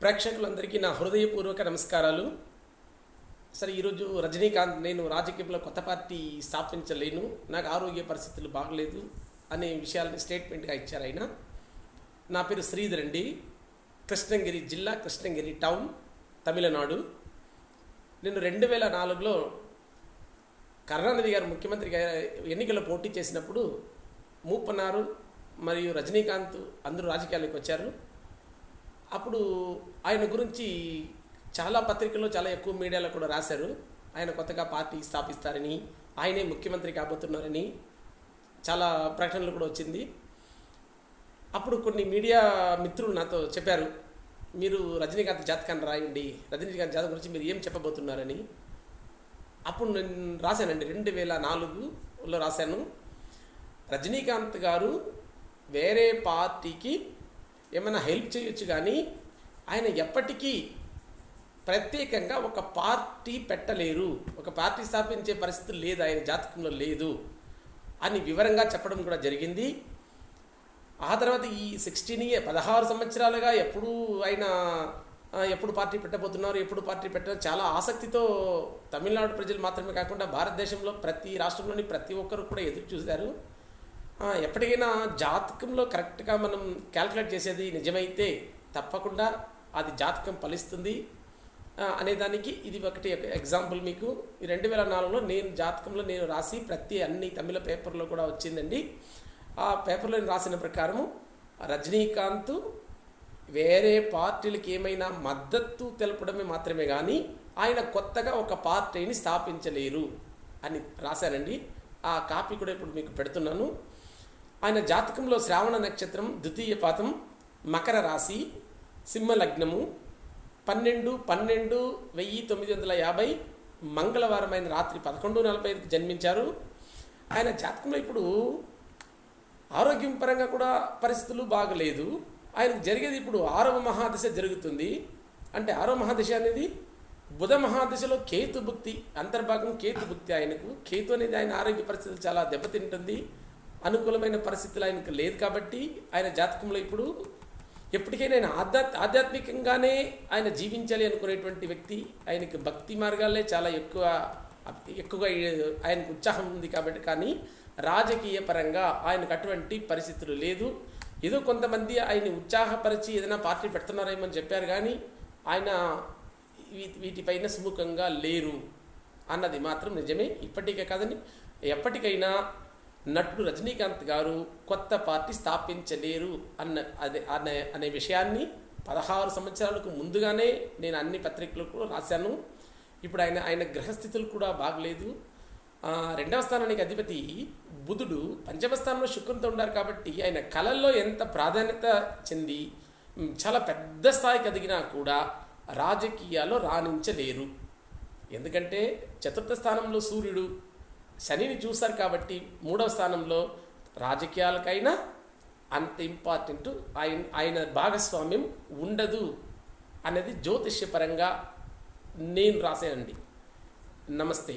ప్రేక్షకులందరికీ నా హృదయపూర్వక నమస్కారాలు. సరే, ఈరోజు రజనీకాంత్ నేను రాజకీయంలో కొత్త పార్టీ స్థాపించలేను, నాకు ఆరోగ్య పరిస్థితులు బాగలేదు అనే విషయాలని స్టేట్మెంట్గా ఇచ్చారు ఆయన. నా పేరు శ్రీధర్ అండి, కృష్ణగిరి జిల్లా, కృష్ణగిరి టౌన్, తమిళనాడు. నేను 2004లో కరుణానిధి గారు ముఖ్యమంత్రిగా ఎన్నికల్లో పోటీ చేసినప్పుడు మూపన్నారు మరియు రజనీకాంత్ అందరూ రాజకీయాల్లోకి వచ్చారు. అప్పుడు ఆయన గురించి చాలా పత్రికల్లో, చాలా ఎక్కువ మీడియాలో కూడా రాశారు. ఆయన కొత్తగా పార్టీ స్థాపిస్తారని, ఆయనే ముఖ్యమంత్రి కాబోతున్నారని చాలా ప్రకటనలు కూడా వచ్చింది. అప్పుడు కొన్ని మీడియా మిత్రులు నాతో చెప్పారు, మీరు రజనీకాంత్ జాతకాన్ని రాయండి, రజనీకాంత్ జాతకం గురించి మీరు ఏం చెప్పబోతున్నారని. అప్పుడు నేను రాశానండి, 2004లో రాశాను. రజనీకాంత్ గారు వేరే పార్టీకి ఏమైనా హెల్ప్ చేయొచ్చు, కానీ ఆయన ఎప్పటికీ ప్రత్యేకంగా ఒక పార్టీ పెట్టలేరు, ఒక పార్టీ స్థాపించే పరిస్థితి లేదు, ఆయన జాతకంలో లేదు అని వివరంగా చెప్పడం కూడా జరిగింది. ఆ తర్వాత ఈ 16 సంవత్సరాలుగా ఎప్పుడు పార్టీ పెట్టబోతున్నారు, ఎప్పుడు పార్టీ పెట్టారు చాలా ఆసక్తితో తమిళనాడు ప్రజలు మాత్రమే కాకుండా భారతదేశంలో ప్రతి రాష్ట్రంలోని ప్రతి ఒక్కరు కూడా ఎదురు చూశారు. ఎప్పటికైనా జాతకంలో కరెక్ట్గా మనం క్యాల్కులేట్ చేసేది నిజమైతే తప్పకుండా అది జాతకం ఫలిస్తుంది అనేదానికి ఇది ఒకటి ఎగ్జాంపుల్. మీకు ఈ 2004లో నేను జాతకంలో నేను రాసి అన్ని తమిళ పేపర్లో కూడా వచ్చిందండి. ఆ పేపర్లో నేను రాసిన ప్రకారము రజనీకాంత్ వేరే పార్టీలకు ఏమైనా మద్దతు తెలపడమే మాత్రమే కానీ ఆయన కొత్తగా ఒక పార్టీని స్థాపించలేరు అని రాశానండి. ఆ కాపీ కూడా ఇప్పుడు మీకు పెడుతున్నాను. ఆయన జాతకంలో శ్రావణ నక్షత్రం, ద్వితీయ పాదం, మకర రాశి, సింహ లగ్నము, 12/12/1950 మంగళవారం ఆయన రాత్రి 11:45కి జన్మించారు. ఆయన జాతకంలో ఇప్పుడు ఆరోగ్యం పరంగా కూడా పరిస్థితులు బాగలేదు. ఆయనకు జరిగేది ఇప్పుడు 6వ మహాదశ జరుగుతుంది. అంటే 6వ మహాదశ అనేది బుధ మహాదశలో కేతు భుక్తి అంతర్భాగం, కేతు భుక్తి. ఆయనకు కేతు అనేది ఆయన ఆరోగ్య పరిస్థితులు చాలా దెబ్బతింటుంది. అనుకూలమైన పరిస్థితులు ఆయనకు లేదు కాబట్టి ఆయన జాతకంలో ఇప్పుడు ఎప్పటికైనా ఆయన ఆధ్యాత్మికంగానే ఆయన జీవించాలి అనుకునేటువంటి వ్యక్తి. ఆయనకి భక్తి మార్గాలే చాలా ఎక్కువగా ఆయనకు ఉత్సాహం ఉంది కాబట్టి, కానీ రాజకీయ పరంగా ఆయనకు అటువంటి పరిస్థితులు లేదు. ఏదో కొంతమంది ఆయన ఉత్సాహపరిచి ఏదైనా పార్టీ పెడుతున్నారేమో అని చెప్పారు, కానీ ఆయన వీటిపైన సుముఖంగా లేరు అన్నది మాత్రం నిజమే. ఇప్పటికే కాదని ఎప్పటికైనా నటుడు రజనీకాంత్ గారు కొత్త పార్టీ స్థాపించలేరు అనే విషయాన్ని 16 సంవత్సరాలకు ముందుగానే నేను అన్ని పత్రికలకు రాశాను. ఇప్పుడు ఆయన గ్రహస్థితులు కూడా బాగలేదు. 2వ స్థానానికి అధిపతి బుధుడు పంచమ స్థానంలో శుక్రునితో ఉన్నారు కాబట్టి ఆయన కళల్లో ఎంత ప్రాధాన్యత చెంది చాలా పెద్ద స్థాయికి ఎదిగినా కూడా రాజకీయాల్లో రాణించలేరు. ఎందుకంటే 4వ స్థానంలో సూర్యుడు శనిని చూశారు కాబట్టి 3వ స్థానంలో రాజకీయాలకైనా అంత ఇంపార్టెంట్ ఆయన భాగస్వామ్యం ఉండదు అనేది జ్యోతిష్యపరంగా నేను రాశానండి. నమస్తే.